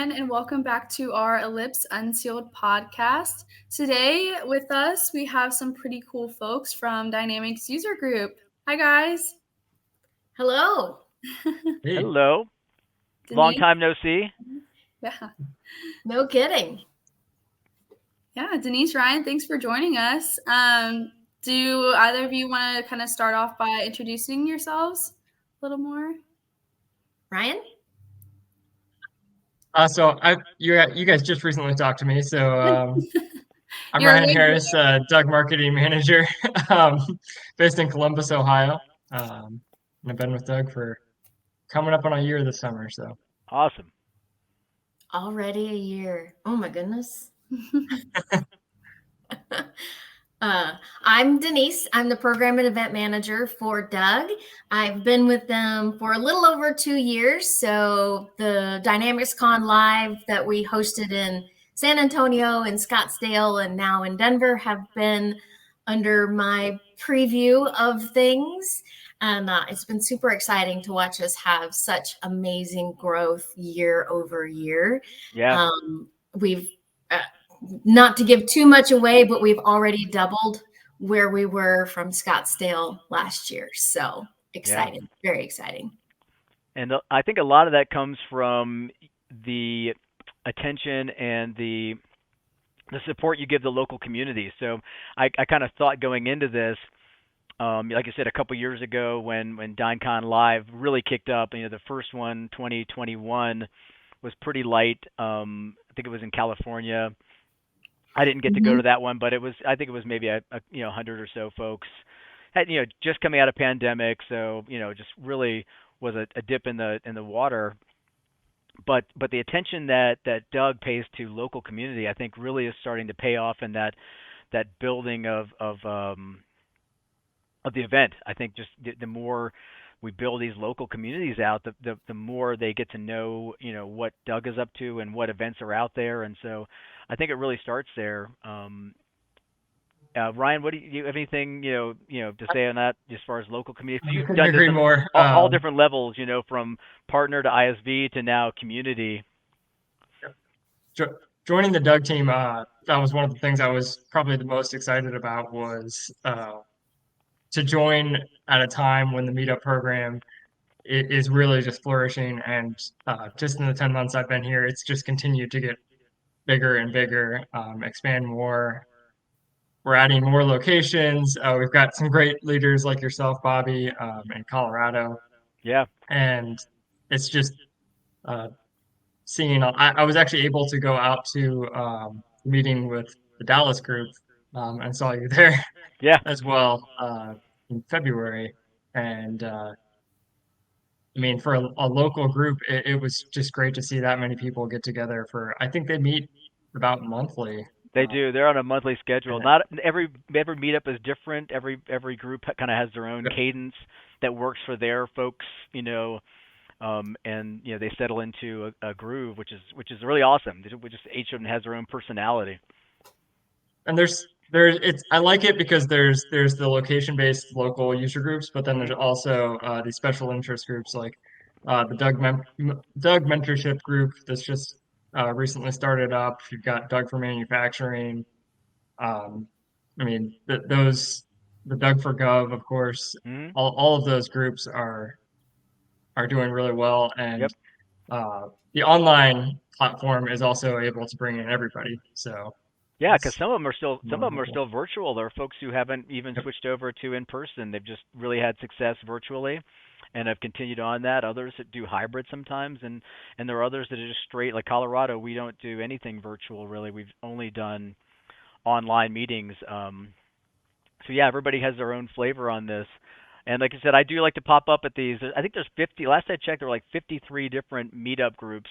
everyone, and welcome back to our Ellipse Unsealed podcast. Today with us, we have some pretty cool folks from Dynamics User Group. Hi, guys. Hello. Hey. Hello. Long time no see. Yeah. No kidding. Yeah, Denise, Ryan, thanks for joining us. Do either of you want to kind of start off by introducing yourselves a little more? Ryan? You guys just recently talked to me, so I'm You're Ryan right Harris, Doug Marketing Manager, based in Columbus, Ohio. And I've been with Doug for coming up on a year this summer, so. Awesome. Already a year. Oh my goodness. I'm Denise. I'm the program and event manager for Doug. I've been with them for a little over 2 years. So the DynamicsCon Live that we hosted in San Antonio and Scottsdale and now in Denver have been under my preview of things. And it's been super exciting to watch us have such amazing growth year over year. Yeah. We've not to give too much away, but we've already doubled where we were from Scottsdale last year. So exciting, very exciting. And I think a lot of that comes from the attention and the support you give the local community. So I kind of thought going into this, like I said, a couple years ago when DynCon Live really kicked up, the first one, 2021, was pretty light. I think it was in California. I didn't get to go to that one, but I think it was maybe a 100 or so folks. Had, just coming out of pandemic, so just really was a dip in the water. But the attention that Doug pays to local community, I think, really is starting to pay off in that building of the event. I think just the more we build these local communities out, the more they get to know, what Doug is up to and what events are out there. And so I think it really starts there. Ryan, what do you have anything, to say on that as far as local community? I couldn't agree more. All different levels, from partner to ISV to now community. Joining the Doug team, that was one of the things I was probably the most excited about was to join at a time when the meetup program is really just flourishing. And just in the 10 months I've been here, it's just continued to get bigger and bigger, expand more. We're adding more locations. We've got some great leaders like yourself, Bobby, in Colorado. Yeah. And it's just seeing, I was actually able to go out to a meeting with the Dallas group and saw you there as well in February. And for a local group, it was just great to see that many people get together I think they meet about monthly. They do. They're on a monthly schedule. Not every meetup is different. Every group kind of has their own cadence that works for their folks, and they settle into a groove, which is really awesome. Each of them has their own personality. And I like it because there's the location-based local user groups, but then there's also these special interest groups like the Doug mentorship group that's just recently started up. You've got Doug for manufacturing. The Doug for Gov, of course. All of those groups are doing really well, and the online platform is also able to bring in everybody. So. Yeah, because some of them are still virtual. There are folks who haven't even switched over to in person. They've just really had success virtually, and have continued on that. Others that do hybrid sometimes, and there are others that are just straight. Like Colorado, we don't do anything virtual really. We've only done online meetings. So yeah, everybody has their own flavor on this. And like I said, I do like to pop up at these. I think there's 50. Last I checked, there were like 53 different meetup groups.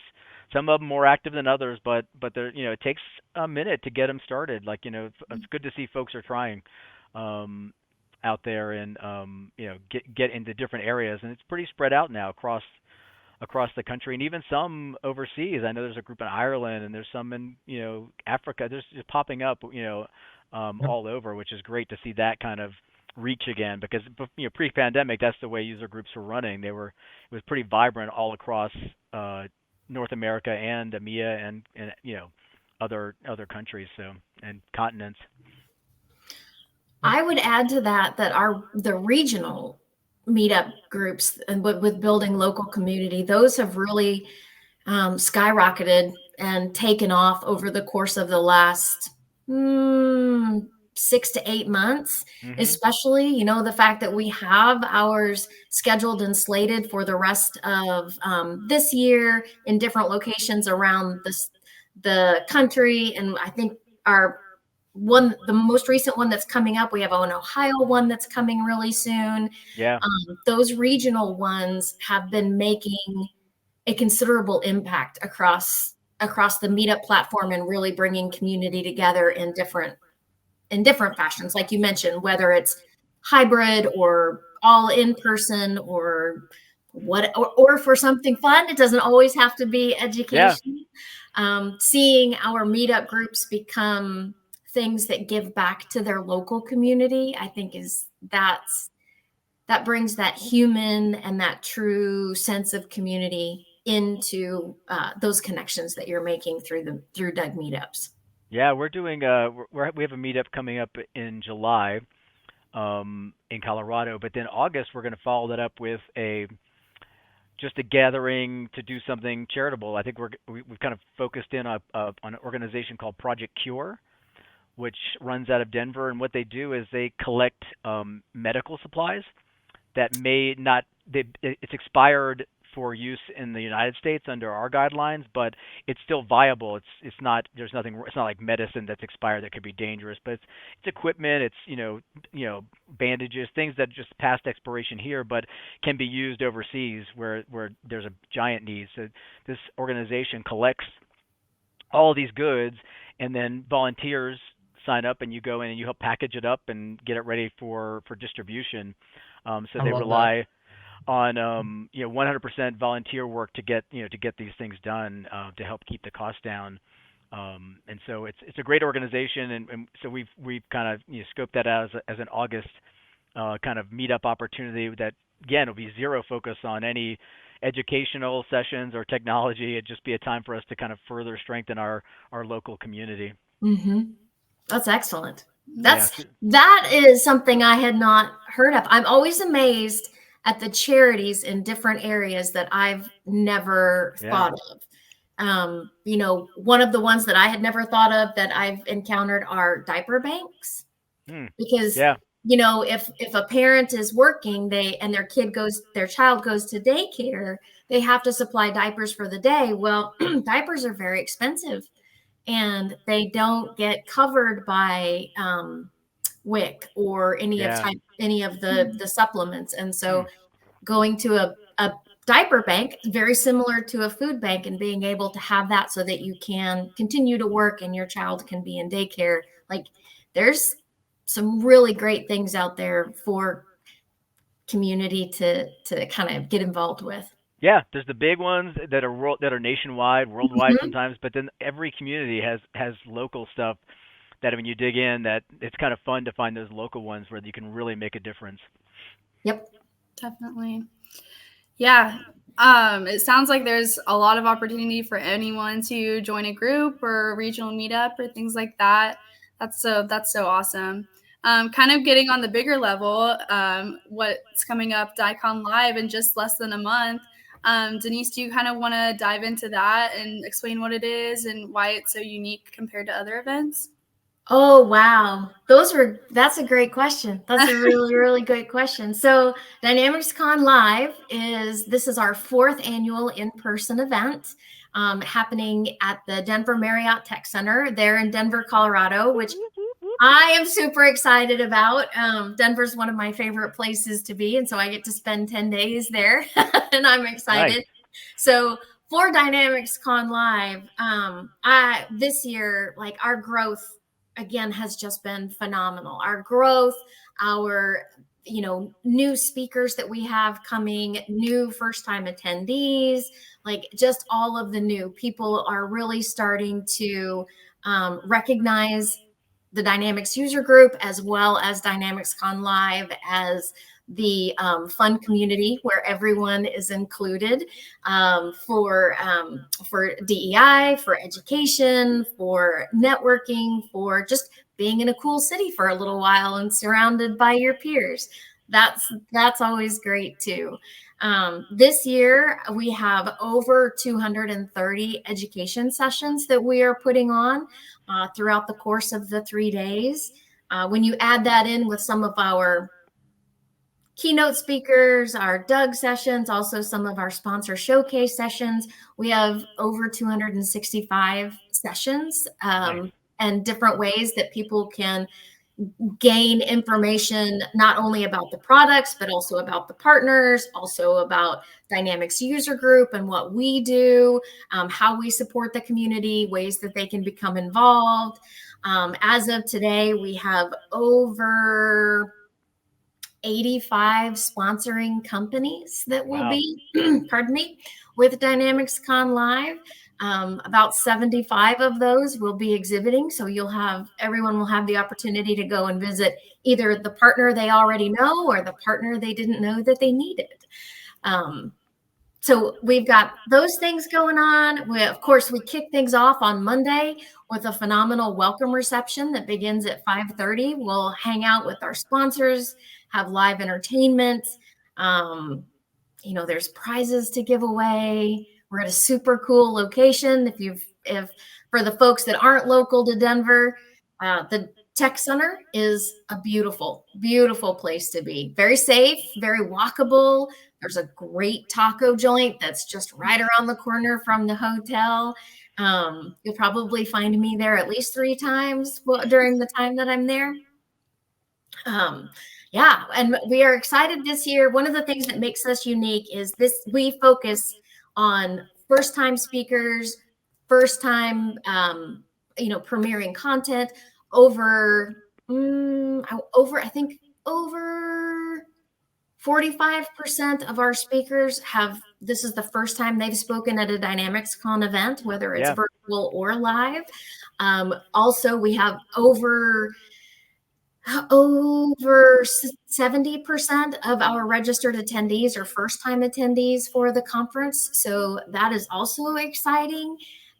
Some of them more active than others, but there, it takes a minute to get them started. Like, it's good to see folks are trying out there and get into different areas, and it's pretty spread out now across the country, and even some overseas. I know there's a group in Ireland, and there's some in Africa. There's just popping up all over, which is great to see that kind of reach again, because pre-pandemic, that's the way user groups were running. It was pretty vibrant all across North America and EMEA and other countries and continents. I would add to that the regional meetup groups and with building local community, those have really skyrocketed and taken off over the course of the last 6 to 8 months, especially, the fact that we have ours scheduled and slated for the rest of this year in different locations around the country. And I think the most recent one that's coming up, we have an Ohio one that's coming really soon. Yeah. Those regional ones have been making a considerable impact across the meetup platform and really bringing community together in different fashions, like you mentioned, whether it's hybrid or all in person or for something fun. It doesn't always have to be education. Yeah. Seeing our meetup groups become things that give back to their local community, I think that brings that human and that true sense of community into those connections that you're making through Doug meetups. Yeah, we're doing we have a meetup coming up in July in Colorado, but then August we're going to follow that up with just a gathering to do something charitable. I think we've kind of focused in on an organization called Project Cure, which runs out of Denver, and what they do is they collect medical supplies that it's expired for use in the United States under our guidelines, but it's still viable. It's not like medicine that's expired that could be dangerous, but it's equipment, it's bandages, things that just past expiration here but can be used overseas where there's a giant need. So this organization collects all these goods, and then volunteers sign up, and you go in and you help package it up and get it ready for distribution. So they rely on 100% volunteer work to get these things done to help keep the cost down. And so it's a great organization, and so we've kind of scoped that out as an August kind of meetup opportunity that again will be zero focus on any educational sessions or technology. It'd just be a time for us to kind of further strengthen our local community. Mm-hmm. That's excellent. That is something I had not heard of. I'm always amazed at the charities in different areas that I've never thought of. One of the ones that I had never thought of that I've encountered are diaper banks. Because if a parent is working, and their child goes to daycare, they have to supply diapers for the day. Well, diapers are very expensive, and they don't get covered by WIC or any of the supplements. And so going to a diaper bank, very similar to a food bank, and being able to have that so that you can continue to work and your child can be in daycare. Like, there's some really great things out there for community to kind of get involved with. Yeah, there's the big ones that are nationwide, worldwide sometimes, but then every community has local stuff that when you dig in, that it's kind of fun to find those local ones where you can really make a difference. Yep. Definitely. Yeah. It sounds like there's a lot of opportunity for anyone to join a group or a regional meetup or things like that. That's so awesome. Kind of getting on the bigger level, what's coming up, DynamicsCon Live in just less than a month. Denise, do you kind of want to dive into that and explain what it is and why it's so unique compared to other events? Oh, wow. That's a great question. That's a really, really great question. So DynamicsCon Live this is our 4th annual in-person event happening at the Denver Marriott Tech Center there in Denver, Colorado, which I am super excited about. Denver's one of my favorite places to be. And so I get to spend 10 days there and I'm excited. Nice. So for DynamicsCon Live, this year, like, our growth again has just been phenomenal. Our growth, our new speakers that we have coming, new first-time attendees, like just all of the new people are really starting to recognize the Dynamics user group as well as DynamicsCon Live as the fun community where everyone is included, for DEI, for education, for networking, for just being in a cool city for a little while and surrounded by your peers. That's always great too. This year we have over 230 education sessions that we are putting on throughout the course of the 3 days. When you add that in with some of our keynote speakers, our Doug sessions, also some of our sponsor showcase sessions, we have over 265 sessions, and different ways that people can gain information not only about the products, but also about the partners, also about Dynamics User Group and what we do, how we support the community, ways that they can become involved. As of today, we have over 85 sponsoring companies that will be, pardon me, with DynamicsCon Live. About 75 of those will be exhibiting. So everyone will have the opportunity to go and visit either the partner they already know or the partner they didn't know that they needed. So we've got those things going on. Of course, we kick things off on Monday with a phenomenal welcome reception that begins at 5:30. We'll hang out with our sponsors, have live entertainment. There's prizes to give away. We're at a super cool location. If for the folks that aren't local to Denver, the Tech Center is a beautiful, beautiful place to be. Very safe, very walkable. There's a great taco joint that's just right around the corner from the hotel. You'll probably find me there at least 3 times during the time that I'm there. And we are excited this year. One of the things that makes us unique is we focus on first-time speakers, first-time, premiering content. Over 45% of our speakers this is the first time they've spoken at a DynamicsCon event, whether it's virtual or live. Also, we have over 70% of our registered attendees are first-time attendees for the conference. So that is also exciting.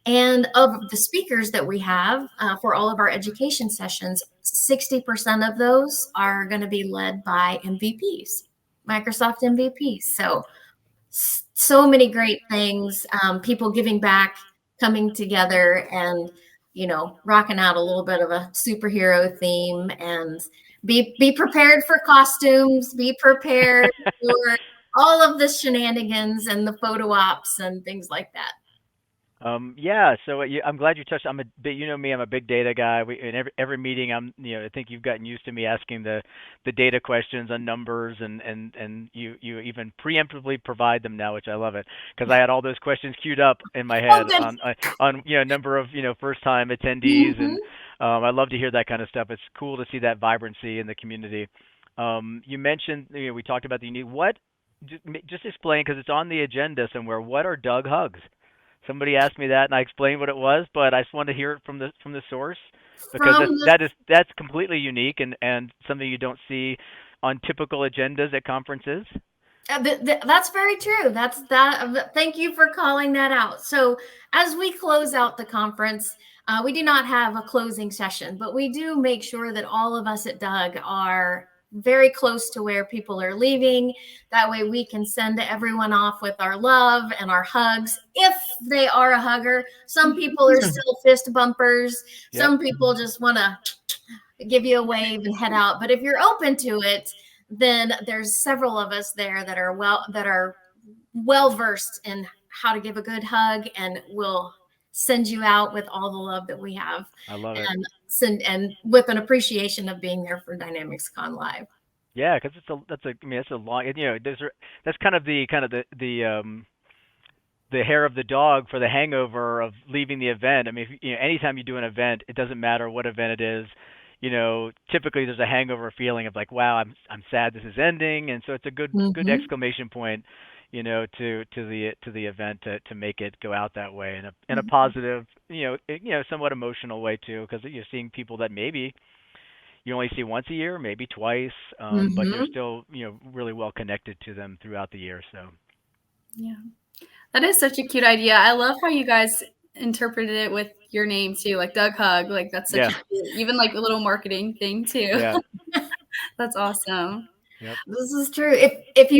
And of the speakers that we have for all of our education sessions, 60% of those are going to be led by MVPs, Microsoft MVPs. So many great things, people giving back, coming together, and rocking out a little bit of a superhero theme, and be prepared for costumes, be prepared for all of the shenanigans and the photo ops and things like that. So I'm glad you touched. I'm a big data guy. In every meeting, I think you've gotten used to me asking the data questions on numbers, and you even preemptively provide them now, which I love it, because I had all those questions queued up in my head on number of first time attendees, and I love to hear that kind of stuff. It's cool to see that vibrancy in the community. You mentioned we talked about the unique. What? Just explain, because it's on the agenda somewhere. What are Doug hugs? Somebody asked me that, and I explained what it was, but I just wanted to hear it from the source, because that's completely unique and something you don't see on typical agendas at conferences. That's very true. Thank you for calling that out. So as we close out the conference, we do not have a closing session, but we do make sure that all of us at Doug are very close to where people are leaving. That way we can send everyone off with our love and our hugs, if they are a hugger. Some people are still fist bumpers. Yep. Some people just want to give you a wave and head out. But if you're open to it, then there's several of us there that are well versed in how to give a good hug, and we'll send you out with all the love that we have. I love it. And with an appreciation of being there for DynamicsCon Live. Yeah, because that's a long, that's kind of the hair of the dog for the hangover of leaving the event. I mean, anytime you do an event, it doesn't matter what event it is. Typically there's a hangover feeling of like, wow, I'm sad this is ending, and so it's a good exclamation point, to the event to make it go out that way in a positive, somewhat emotional way too, because you're seeing people that maybe you only see once a year, maybe twice, but you're still, really well connected to them throughout the year. So Yeah. That is such a cute idea. I love how you guys interpreted it with your name too, like Doug Hug. Like that's such a cute, even like a little marketing thing too. Yeah. That's awesome. Yep. This is true. If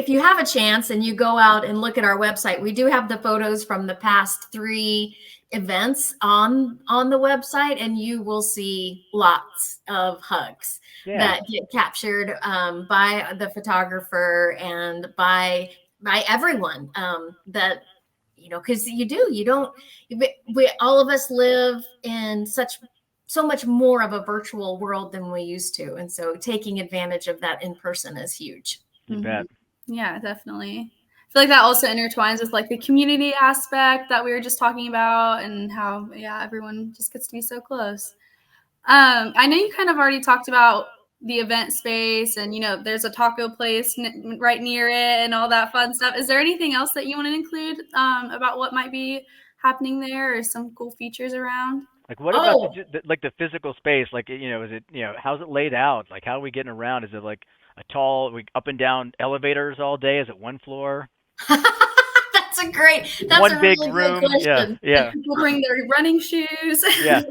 you have a chance and you go out and look at our website, we do have the photos from the past 3 events on the website, and you will see lots of hugs that get captured by the photographer and by everyone that, because we all of us live in so much more of a virtual world than we used to. And so taking advantage of that in person is huge. You bet. Yeah, definitely. I feel like that also intertwines with like the community aspect that we were just talking about, and how, everyone just gets to be so close. I know you kind of already talked about the event space, and, there's a taco place right near it and all that fun stuff. Is there anything else that you want to include about what might be happening there, or some cool features around? Like, what about the physical space? Like, is it, how's it laid out? Like, how are we getting around? Is it like a tall, up and down elevators all day? Is it one floor? That's a big really room. Good question. Yeah. People bring their running shoes. Yeah.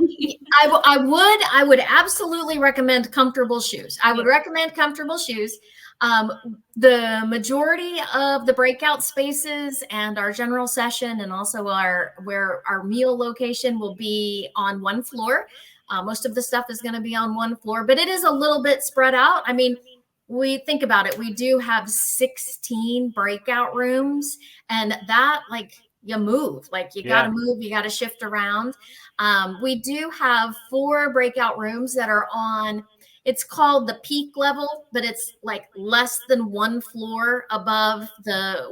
I would absolutely recommend comfortable shoes. I would recommend comfortable shoes. The majority of the breakout spaces and our general session, and also where our meal location will be on one floor. Most of the stuff is going to be on one floor, but it is a little bit spread out. I mean, we think about it. We do have 16 breakout rooms, and that, like, you move, like you got to move, you got to shift around. We do have 4 breakout rooms that are on, it's called the peak level, but it's like less than 1 floor above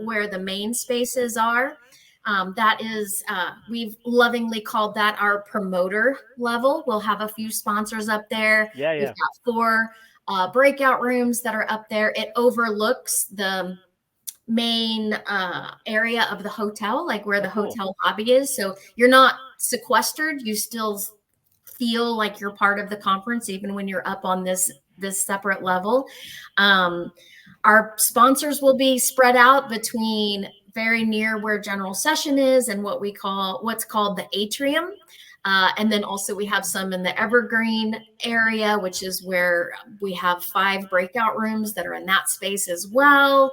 where the main spaces are. That is, we've lovingly called that our promoter level. We'll have a few sponsors up there. Yeah. We've got 4 breakout rooms that are up there. It overlooks the main area of the hotel, like where the hotel lobby is. So you're not sequestered. You still feel like you're part of the conference, even when you're up on this separate level. Our sponsors will be spread out between very near where general session is and what's called the atrium. And then also we have some in the evergreen area, which is where we have 5 breakout rooms that are in that space as well.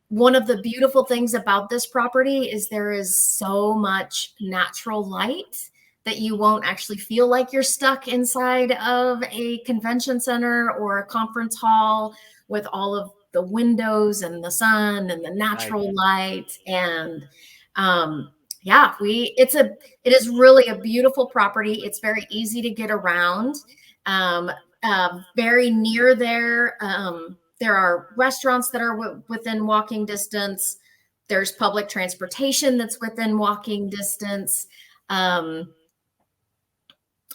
One of the beautiful things about this property is there is so much natural light that you won't actually feel like you're stuck inside of a convention center or a conference hall with all of the windows and the sun and the natural light. And it is really a beautiful property. It's very easy to get around. Very near there, there are restaurants that are within walking distance. There's public transportation that's within walking distance.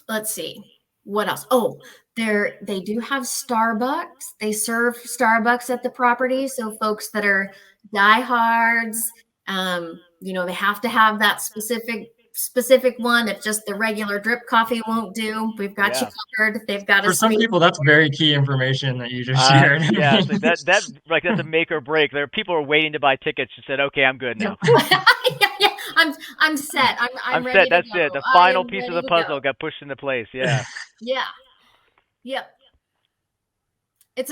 Let's see, what else? Oh, they do have Starbucks. They serve Starbucks at the property. So folks that are diehards, they have to have that specific one. If just the regular drip coffee won't do, we've got you covered. They've got for some people, that's very key information that you just shared. Yeah, so that's a make or break. There are people who are waiting to buy tickets who said, "Okay, I'm good now." I'm set. I'm ready set. That's to go. it. The final piece of the puzzle got pushed into place. Yeah. Yeah. Yep. It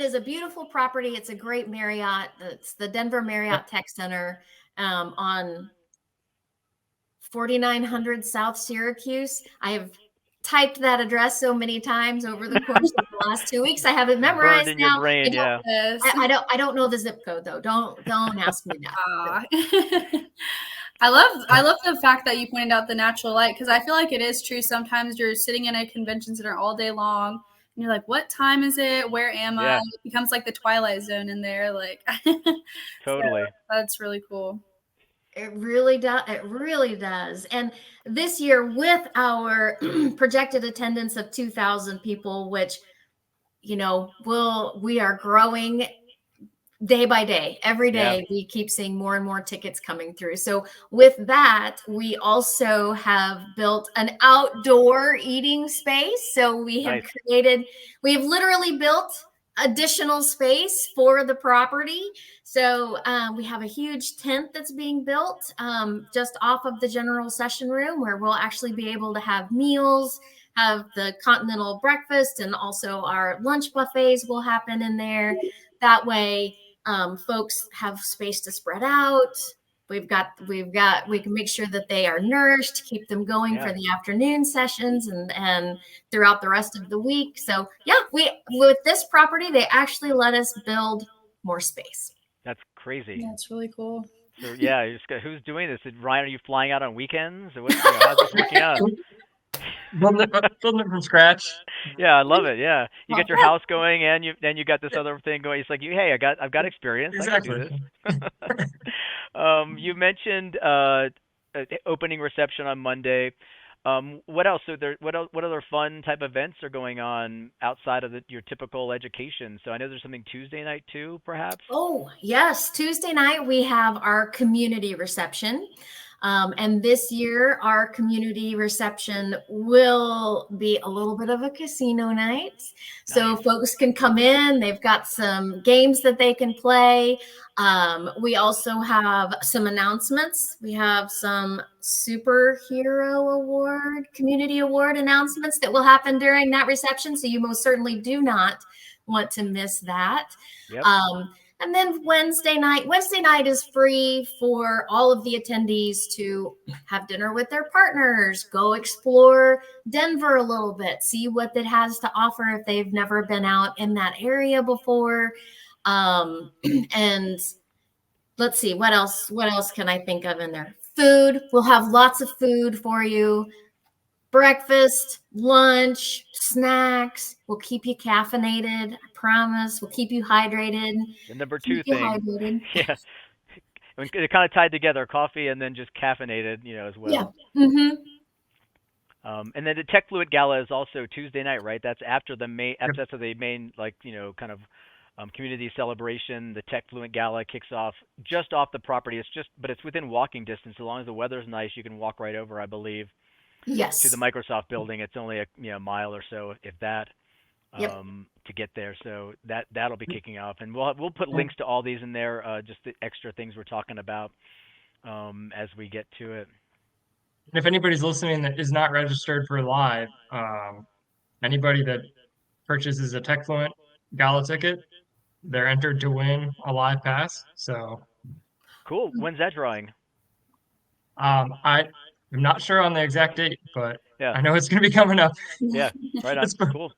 is a beautiful property. It's a great Marriott. It's the Denver Marriott Tech Center on 4900 South Syracuse. I have typed that address so many times over the course of the last 2 weeks. I have it memorized in now. Your brain, I don't know the zip code though. Don't ask me that. I love the fact that you pointed out the natural light, because I feel like it is true. Sometimes you're sitting in a convention center all day long and you're like, what time is it? Where am I? It becomes like the Twilight Zone in there. Like, totally. So that's really cool. It really does. It really does. And this year, with our projected attendance of 2,000 people, which, we are growing day by day, every Yeah. day, we keep seeing more and more tickets coming through. So with that, we also have built an outdoor eating space. So we have literally built additional space for the property. So we have a huge tent that's being built just off of the general session room, where we'll actually be able to have meals, have the continental breakfast, and also our lunch buffets will happen in there. That way, folks have space to spread out. We can make sure that they are nourished, keep them going for the afternoon sessions and throughout the rest of the week. So yeah, with this property, they actually let us build more space. That's crazy. That's really cool. So yeah, who's doing this? Ryan, are you flying out on weekends, or how's this working out? Building it from scratch. Yeah, I love it. Yeah, you get your house going, and you got this other thing going. It's like I've got experience. Exactly. I can do this. You mentioned opening reception on Monday. What else? So what other fun type events are going on outside of your typical education? So I know there's something Tuesday night too, perhaps. Oh yes, Tuesday night we have our community reception. And this year, our community reception will be a little bit of a casino night. So folks can come in. They've got some games that they can play. We also have some announcements. We have some superhero award, community award announcements that will happen during that reception. So you most certainly do not want to miss that. Yep. And then Wednesday night is free for all of the attendees to have dinner with their partners, go explore Denver a little bit, see what it has to offer if they've never been out in that area before. And let's see, what else can I think of in there? Food. We'll have lots of food for you. Breakfast, lunch, snacks. We'll keep you caffeinated. I promise. We'll keep you hydrated. The number two thing. Yeah. They're kind of tied together, coffee and then just caffeinated, as well. Yeah. Mm-hmm. And then the Tech Fluid Gala is also Tuesday night, right? That's after the main, kind of community celebration. The Tech Fluent Gala kicks off just off the property. But it's within walking distance. As long as the weather's nice, you can walk right over, I believe. Yes. To the Microsoft building. It's only a mile or so, if that, to get there. So that'll be kicking off, and we'll put links to all these in there, just the extra things we're talking about as we get to it. And if anybody's listening that is not registered for live, anybody that purchases a TechFluent Gala ticket, they're entered to win a live pass. So cool. When's that drawing? I'm not sure on the exact date, but I know it's going to be coming up. Yeah, right on. Cool.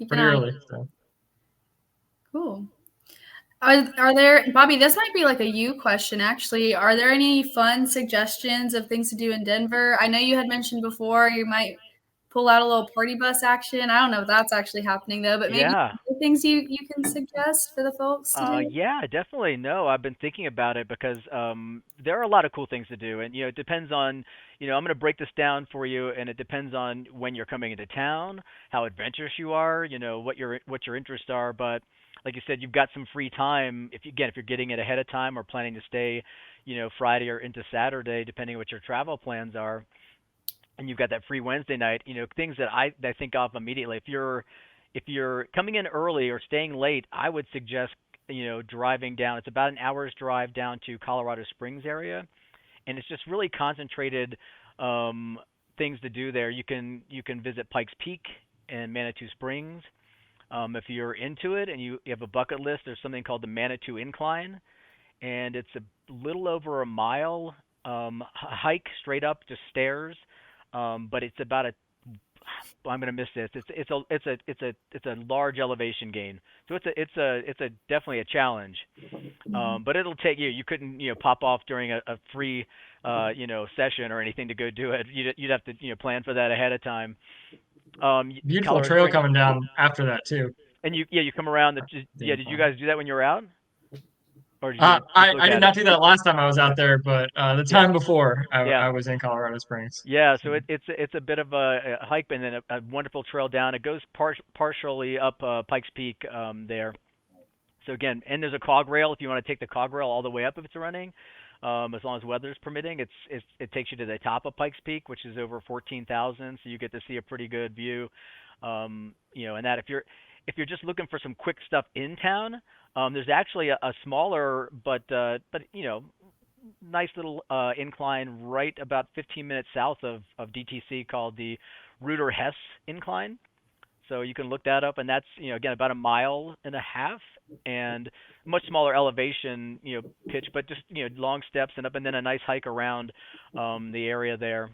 Pretty early. So. Cool. Are there, Bobby, this might be like a you question, actually. Are there any fun suggestions of things to do in Denver? I know you had mentioned before you might pull out a little party bus action. I don't know if that's actually happening, though, but maybe things you can suggest for the folks to do? Yeah, definitely. No, I've been thinking about it because there are a lot of cool things to do. And, it depends on, I'm going to break this down for you, and it depends on when you're coming into town, how adventurous you are, what your interests are. But like you said, you've got some free time. If you're getting it ahead of time or planning to stay, Friday or into Saturday, depending on what your travel plans are, and you've got that free Wednesday night, things that I think of immediately. If you're coming in early or staying late, I would suggest, driving down. It's about an hour's drive down to Colorado Springs area, and it's just really concentrated things to do there. You can visit Pikes Peak and Manitou Springs. If you're into it and you have a bucket list, there's something called the Manitou Incline, and it's a little over a mile hike straight up, just stairs. But it's about I'm going to miss this. It's a large elevation gain. So it's definitely a challenge. But it'll take you. You couldn't pop off during a free session or anything to go do it. You'd have to plan for that ahead of time. Beautiful Colorado trail Springs. coming down after that too. And you come around. Did you guys do that when you were out? Or did I did not do that last time I was out there, but the time before I was in Colorado Springs. Yeah, so it's a bit of a hike and then a wonderful trail down. It goes partially up Pikes Peak there. So again, and there's a cog rail if you want to take the cog rail all the way up if it's running, as long as weather's permitting. It takes you to the top of Pikes Peak, which is over 14,000, so you get to see a pretty good view. And that if you're just looking for some quick stuff in town, there's actually a smaller but nice little incline right about 15 minutes south of DTC called the Reuter Hess incline. So you can look that up, and that's again about 1.5 miles and much smaller elevation pitch, but just long steps and up, and then a nice hike around the area there.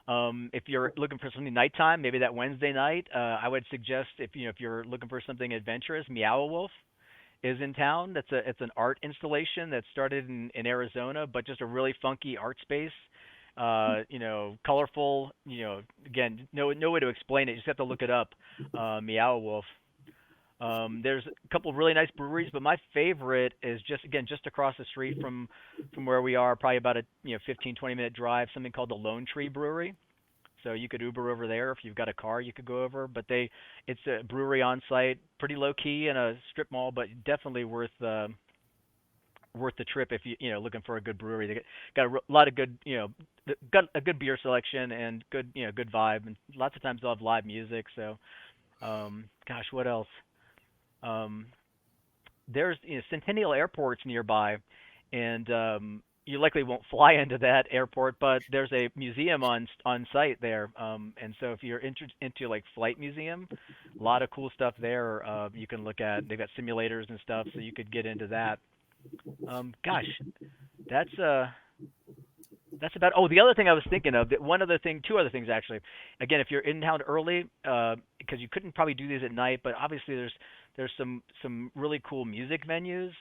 If you're looking for something nighttime, maybe that Wednesday night, I would suggest if you're looking for something adventurous, Meow Wolf is in town. It's an art installation that started in Arizona, but just a really funky art space. Colorful. Again, no way to explain it. You just have to look it up. Meow Wolf. There's a couple of really nice breweries, but my favorite is just across the street from where we are, probably about a 15-20 minute drive. Something called the Lone Tree Brewery. So you could Uber over there if you've got a car. You could go over, but it's a brewery on site, pretty low key in a strip mall, but definitely worth the trip if looking for a good brewery. They got a lot of good got a good beer selection and good good vibe, and lots of times they'll have live music. So gosh, what else? There's Centennial Airport's nearby, and you likely won't fly into that airport, but there's a museum on site there, and so if you're into like flight museum, a lot of cool stuff there you can look at. They've got simulators and stuff, so you could get into that. Gosh, that's about. Oh, the other thing I was thinking of, two other things actually. Again, if you're in town early, because you couldn't probably do these at night, but obviously there's some really cool music venues.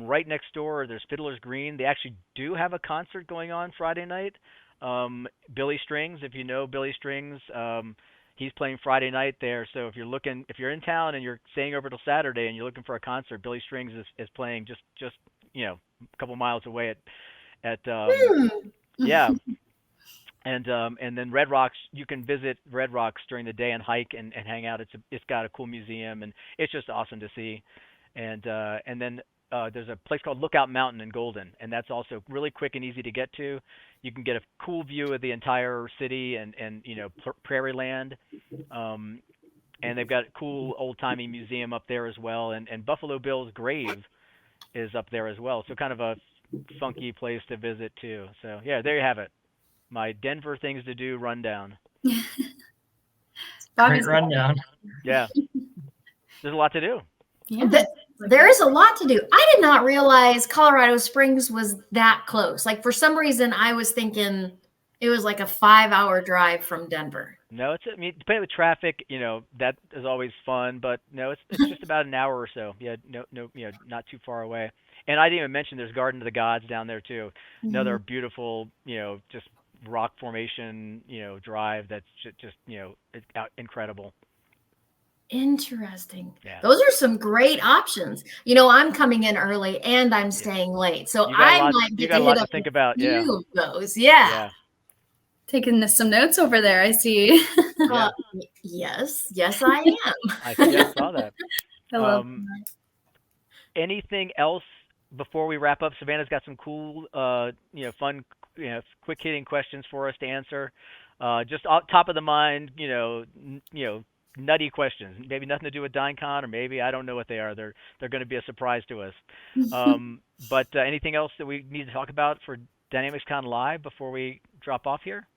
Right next door, there's Fiddler's Green. They actually do have a concert going on Friday night. Billy Strings, if you know Billy Strings, he's playing Friday night there. So if you're in town and you're staying over till Saturday and you're looking for a concert, Billy Strings is playing just a couple miles away at yeah. And then Red Rocks, you can visit Red Rocks during the day and hike and hang out. It's got a cool museum and it's just awesome to see. And then there's a place called Lookout Mountain in Golden, and that's also really quick and easy to get to. You can get a cool view of the entire city and prairie land. And they've got a cool old-timey museum up there as well. And Buffalo Bill's grave is up there as well. So kind of a funky place to visit too. So yeah, there you have it. My Denver things to do rundown. Great rundown. Yeah. There's a lot to do. Yeah. There is a lot to do. I did not realize Colorado Springs was that close. Like for some reason, I was thinking it was like a 5-hour drive from Denver. No, depending on traffic, that is always fun. But no, it's just about an hour or so. Yeah, no, not too far away. And I didn't even mention there's Garden of the Gods down there too. Mm-hmm. Another beautiful, just rock formation, drive that's just it's incredible. Interesting. Yeah. Those are some great options. I'm coming in early and I'm staying late, so I might get to hit up think about. Yeah, of those. Yeah. Taking some notes over there. I see. Yes, I am. I saw that. I love that. Anything else before we wrap up? Savannah's got some cool, fun, quick hitting questions for us to answer. Just top of the mind, nutty questions. Maybe nothing to do with DynCon, or maybe I don't know what they are. They're going to be a surprise to us. But anything else that we need to talk about for DynamicsCon Live before we drop off here?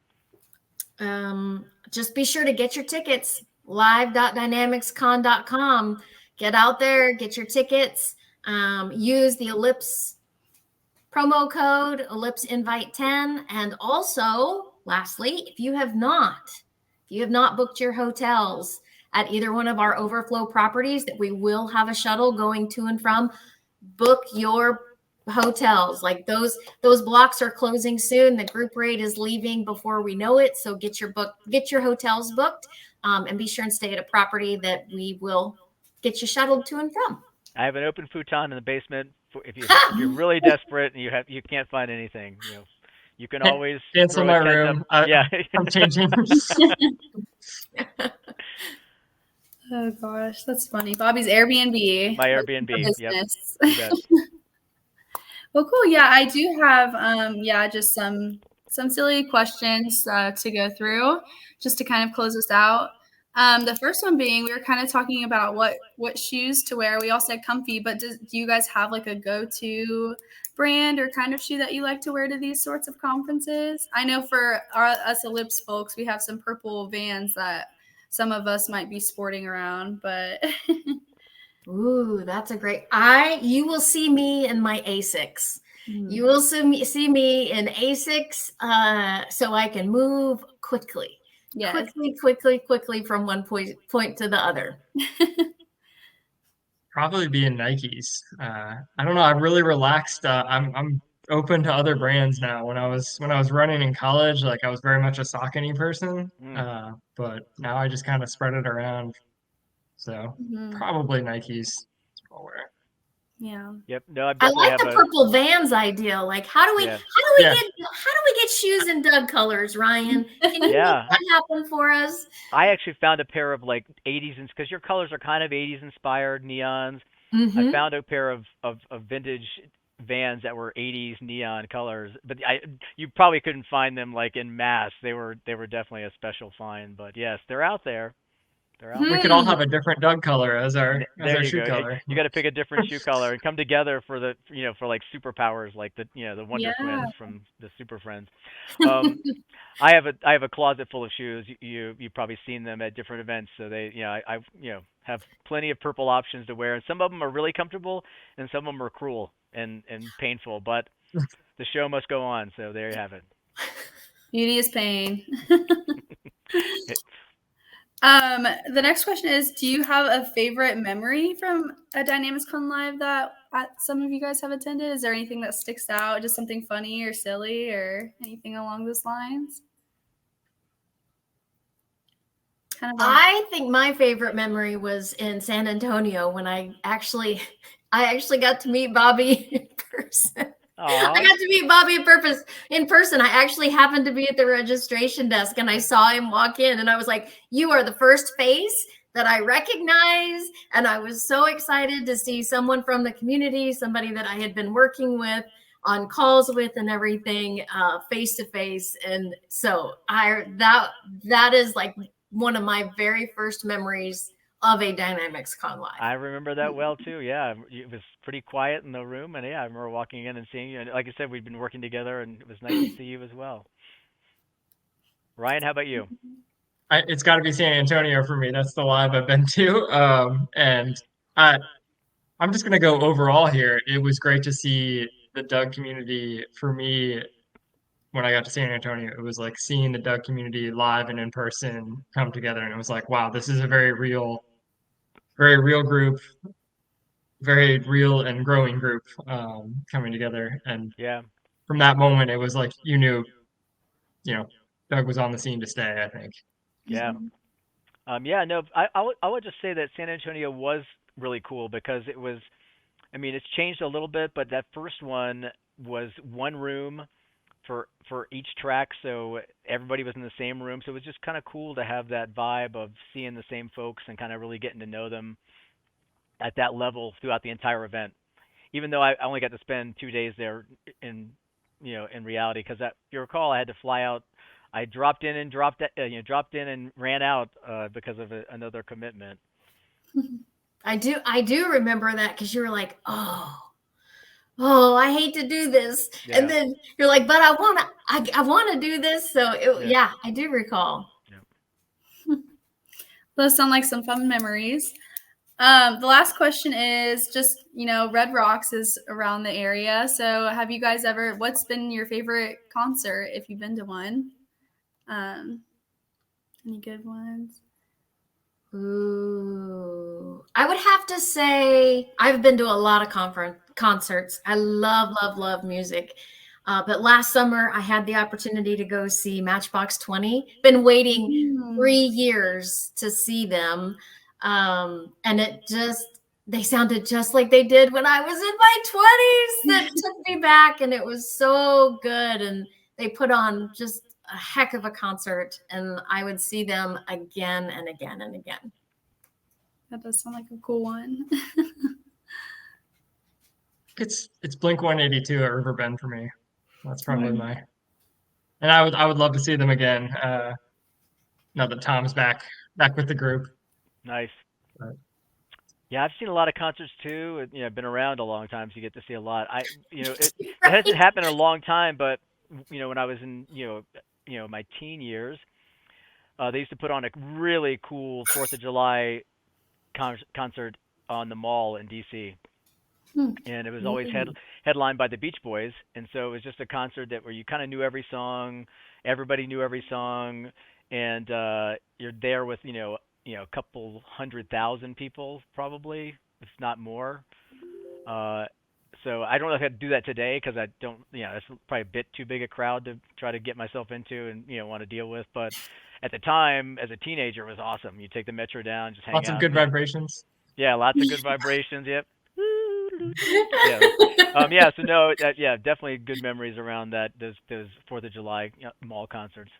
Just be sure to get your tickets. live.dynamicscon.com. Get out there, get your tickets. Use the Ellipse promo code, Ellipse Invite 10. And also, lastly, if you have not booked your hotels at either one of our overflow properties that we will have a shuttle going to and from, book your hotels. Like those blocks are closing soon. The group rate is leaving before we know it. So get your hotels booked, and be sure and stay at a property that we will get you shuttled to and from. I have an open futon in the basement. If you're really desperate and you can't find anything, you can always cancel my room. Yeah, I'm changing. Oh gosh, that's funny. Bobby's Airbnb. My Like, for Airbnb. Yep. business. You bet. Well, cool. Yeah, I do have just some silly questions to go through just to kind of close us out. The first one being we were kind of talking about what shoes to wear. We all said comfy, but do you guys have like a go-to brand or kind of shoe that you like to wear to these sorts of conferences? I know for us Ellipse folks, we have some purple Vans that some of us might be sporting around, but Ooh, that's a great. You will see me in my Asics. You Mm. will see me in Asics, so I can move quickly, Yes. quickly from one point to the other. Probably be in Nikes. I don't know. I've really relaxed. I'm open to other brands now. When I was running in college, like I was very much a Saucony person. Mm. But now I just kind of spread it around. So Mhm. probably Nikes. I'll wear. Yeah. Yep. No, I I definitely like have the a. purple Vans idea. Like, how do we Yeah. Yeah. get shoes in Doug colors, Ryan? Can you make Yeah. that happen for us? I actually found a pair of like 80s, because your colors are kind of 80s inspired neons. I Mm-hmm. found a pair of vintage Vans that were 80s neon colors, but you probably couldn't find them like in mass. They were definitely a special find, but yes, they're out there. They're out We there. could all have a different Doug color as our There you shoe go. color. You got to pick a different shoe color and come together for for like superpowers, like the Wonder Yeah. Twins from the Super Friends. Um, I have a closet full of shoes. You've probably seen them at different events. So I have plenty of purple options to wear, and some of them are really comfortable, and some of them are cruel and painful. But the show must go on. So there you have it. Beauty is pain. The next question is, do you have a favorite memory from a DynamicsCon Live that some of you guys have attended? Is there anything that sticks out, just something funny or silly or anything along those lines? Kind of I think my favorite memory was in San Antonio when I actually got to meet Bobby in person. I Aw. got to meet Bobby in person. I actually happened to be at the registration desk and I saw him walk in and I was like, you are the first face that I recognize. And I was so excited to see someone from the community, somebody that I had been working with on calls with and everything, face to face. And so that is like one of my very first memories of a DynamicsCon Live. I remember that well too. Yeah, it was pretty quiet in the room, and yeah, I remember walking in and seeing you. And like I said, we've been working together, and it was nice to see you as well. Ryan, how about you? It's got to be San Antonio for me. That's the live I've been to. And I, I'm just gonna go overall here. It was great to see the Doug community. For me, when I got to San Antonio, it was like seeing the Doug community live and in person come together, and it was like, wow, this is a very real group, very real and growing group coming together. And Yeah, from that moment, it was like you knew, Doug was on the scene to stay. I think. yeah. Mhm. Yeah, no, I would just say that San Antonio was really cool because it was. I mean, it's changed a little bit, but that first one was one room for each track, so everybody was in the same room. So it was just kind of cool to have that vibe of seeing the same folks and kind of really getting to know them at that level throughout the entire event. Even though I only got to spend 2 days there in reality, because if you recall, I had to fly out. I dropped in and dropped in and ran out because of another commitment. I do remember that because you were like, oh, I hate to do this. Yeah. And then you're like, but I wanna do this. So Yeah. I do recall. Those sound like some fun memories. The last question is just, Red Rocks is around the area. So what's been your favorite concert if you've been to one? Any good ones? Ooh, I would have to say I've been to a lot of concerts. I love music. But last summer I had the opportunity to go see Matchbox 20. Been waiting 3 years to see them. And they sounded just like they did when I was in my 20s. That took me back and it was so good. And they put on just a heck of a concert and I would see them again and again and again. That does sound like a cool one. It's Blink 182 at Riverbend for me. That's probably my. And I would love to see them again. Now that Tom's back with the group. Nice. But Yeah, I've seen a lot of concerts too. You know, I've been around a long time, so you get to see a lot. It Right. hasn't happened in a long time, but when I was in my teen years, they used to put on a really cool Fourth of July concert on the mall in DC, and it was always headlined by the Beach Boys, and so it was just a concert where you kind of knew every song, everybody knew every song, and you're there with a couple 100,000 people probably, if not more. Uh, so I don't know if I'd do that today because I don't, it's probably a bit too big a crowd to try to get myself into and want to deal with. But at the time, as a teenager, it was awesome. You take the metro down, just hang lots of out. good vibrations. Yeah, lots of good vibrations. Yep. Yeah. Yeah. So no. Yeah. Definitely good memories around that. Those Fourth of July mall concerts.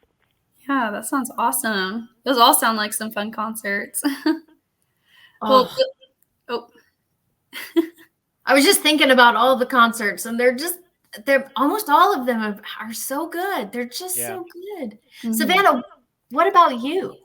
Yeah, that sounds awesome. Those all sound like some fun concerts. Well, Oh, oh, I was just thinking about all the concerts, and they're almost all of them are so good. They're just Yeah. so good. mhm. Savannah, what about you?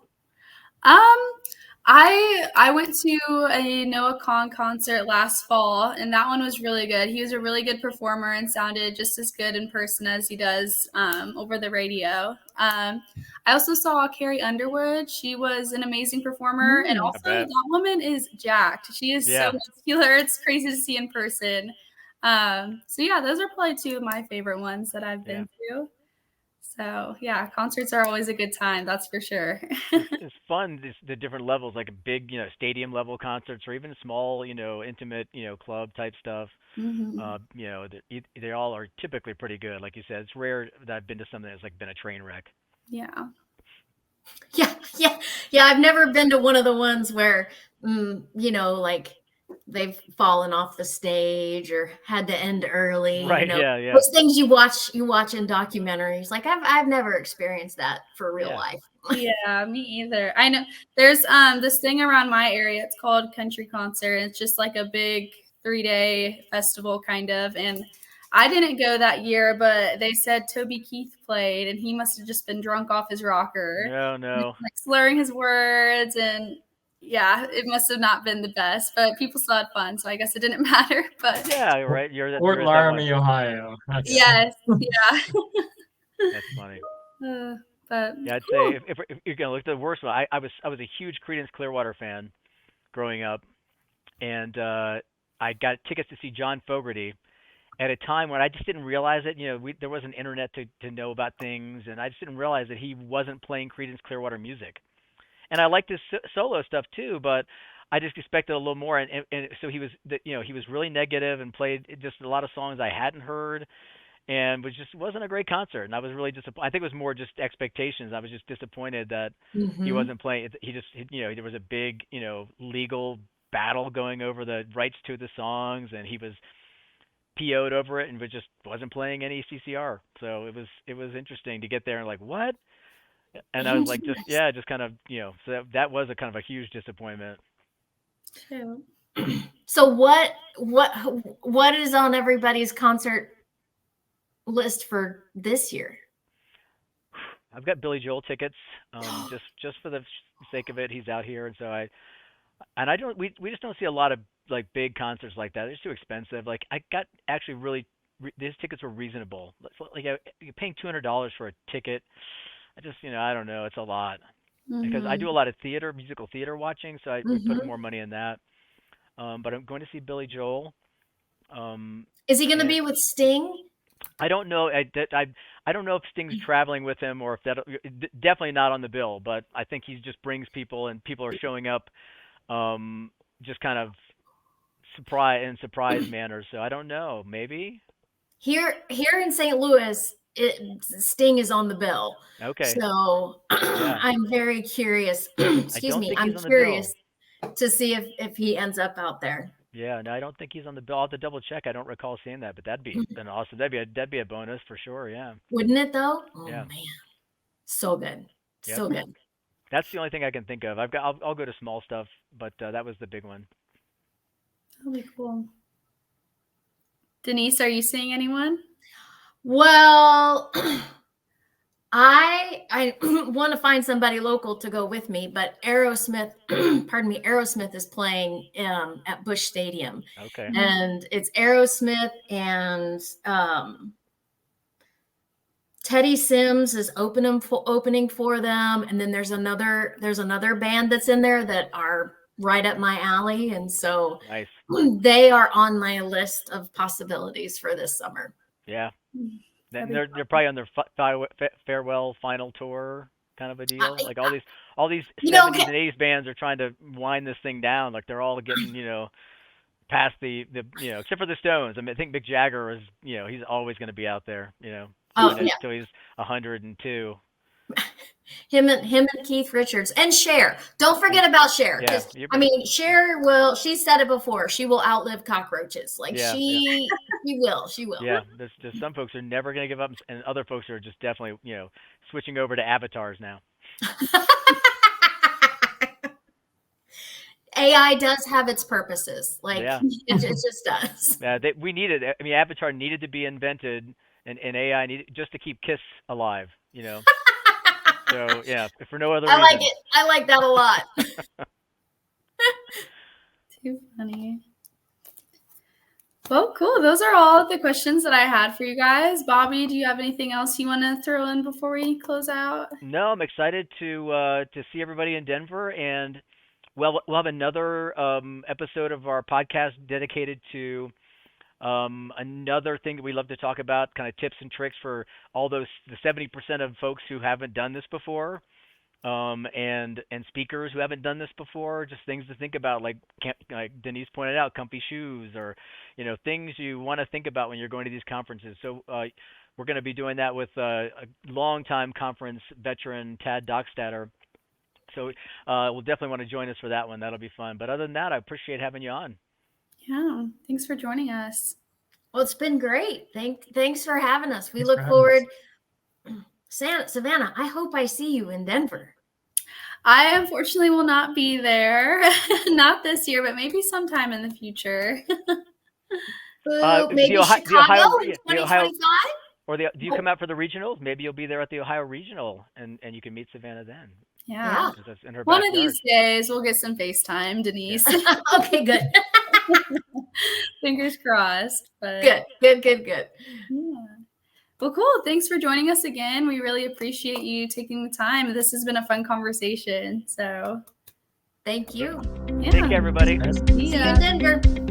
I went to a Noah Khan concert last fall, and that one was really good. He was a really good performer and sounded just as good in person as he does over the radio. I also saw Carrie Underwood. She was an amazing performer, and Mm. I also bet. that woman is jacked. She is so Yeah. muscular. It's crazy to see in person. So yeah, those are probably two of my favorite ones that I've Yeah. been to. So yeah, concerts are always a good time, that's for sure. It's fun. The different levels, like a big, stadium level concerts, or even small, intimate, club type stuff. Mhm. They all are typically pretty good. Like you said, it's rare that I've been to something that's like been a train wreck. Yeah. Yeah. I've never been to one of the ones where, like they've fallen off the stage or had to end early. Right. Yeah. Yeah. Those things you watch in documentaries. Like I've never experienced that for real Yeah. life. Yeah, me either. I know there's this thing around my area. It's called Country Concert. It's just like a big 3-day festival kind of. And I didn't go that year, but they said Toby Keith played and he must have just been drunk off his rocker. No. Like slurring his words and yeah, it must have not been the best, but people still had fun, so I guess it didn't matter. But Yeah. Right. You're Fort at that one. Laramie, Ohio. That's yes, yeah. That's funny. But Yeah, I'd say if you're gonna look at the worst one, I was a huge Creedence Clearwater fan growing up, and I got tickets to see John Fogerty at a time when I just didn't realize it. There wasn't internet to know about things, and I just didn't realize that he wasn't playing Creedence Clearwater music. And I liked his solo stuff too, but I just expected a little more. And so he was really negative and played just a lot of songs I hadn't heard, and wasn't a great concert. And I was really disappointed. I think it was more just expectations. I was just disappointed that he Mhm. wasn't playing. There was a big legal battle going over the rights to the songs, and he was PO'd over it and just wasn't playing any CCR. So it was interesting to get there and like what? And I was like just kind of so that was a kind of a huge disappointment. shoot. So what is on everybody's concert list for this year? I've got Billy Joel tickets, just for the sake of it. He's out here, and so I don't we just don't see a lot of like big concerts like that. They're just too expensive. Like I got actually really these tickets were reasonable. Like you're paying $200 for a ticket. I just I don't know. It's a lot because I do a lot of musical theater watching, so I would put more money in that. But I'm going to see Billy Joel. Is he going to And be with Sting? I don't know. I don't know if Sting's traveling with him or if that definitely not on the bill. But I think he just brings people and people are showing up, just kind of surprise manner. So I don't know. Maybe. Here in St. Louis, Sting is on the bill. Okay. So Yeah. I'm very curious. I Excuse don't me. think I'm he's on the curious bill. to see if he ends up out there. Yeah, no, I don't think he's on the bill. I'll have to double check. I don't recall seeing that, but that'd be an awesome. That'd be a bonus for sure. Yeah. Wouldn't it though? Oh Yeah. man. So good. Yep. So good. That's the only thing I can think of. I'll go to small stuff, but that was the big one. That'll be cool. Denise, are you seeing anyone? Well, I want to find somebody local to go with me, but Aerosmith, Aerosmith is playing at Busch Stadium. Okay. And it's Aerosmith and Teddy Sims is opening for them, and then there's another band that's in there that are right up my alley, and so Nice. they are on my list of possibilities for this summer. Yeah. They're probably on their farewell final tour kind of a deal. Like all these 70s and 80s bands are trying to wind this thing down. Like they're all getting past the except for the Stones. I mean, I think Mick Jagger is he's always going to be out there. Until he's 102. Him and Keith Richards and Cher. Don't forget about Cher. Yeah, I mean, Cher will. She said it before. She will outlive cockroaches. Like she will. She will. Yeah. There's some folks are never going to give up, and other folks are just definitely switching over to avatars now. AI does have its purposes. Like it just does. Yeah. We needed. I mean, Avatar needed to be invented, and AI needed just to keep Kiss alive. So yeah, if for no other reason. I like it. I like that a lot. Too funny. Well, cool. Those are all the questions that I had for you guys. Bobby, do you have anything else you want to throw in before we close out? No, I'm excited to see everybody in Denver, and we'll have another episode of our podcast dedicated to another thing that we love to talk about, kind of tips and tricks for all the 70% of folks who haven't done this before, and speakers who haven't done this before. Just things to think about, like Denise pointed out, comfy shoes, or things you want to think about when you're going to these conferences. So we're going to be doing that with a longtime conference veteran, Tad Dockstader. So we'll definitely want to join us for that one. That'll be fun. But other than that, I appreciate having you on. Yeah, thanks for joining us. Well, it's been great. Thanks for having us. We look forward. Savannah, I hope I see you in Denver. I unfortunately will not be there. Not this year, but maybe sometime in the future. Maybe Chicago in 2025? Or do you come out for the regionals? Maybe you'll be there at the Ohio Regional, and you can meet Savannah then. Yeah. In her One backyard. of these days, we'll get some FaceTime, Denise. Yeah. Okay, good. Fingers crossed. But Good. Yeah. Well, cool. Thanks for joining us again. We really appreciate you taking the time. This has been a fun conversation. So thank you. Yeah. Thank you, everybody. See See you in Denver.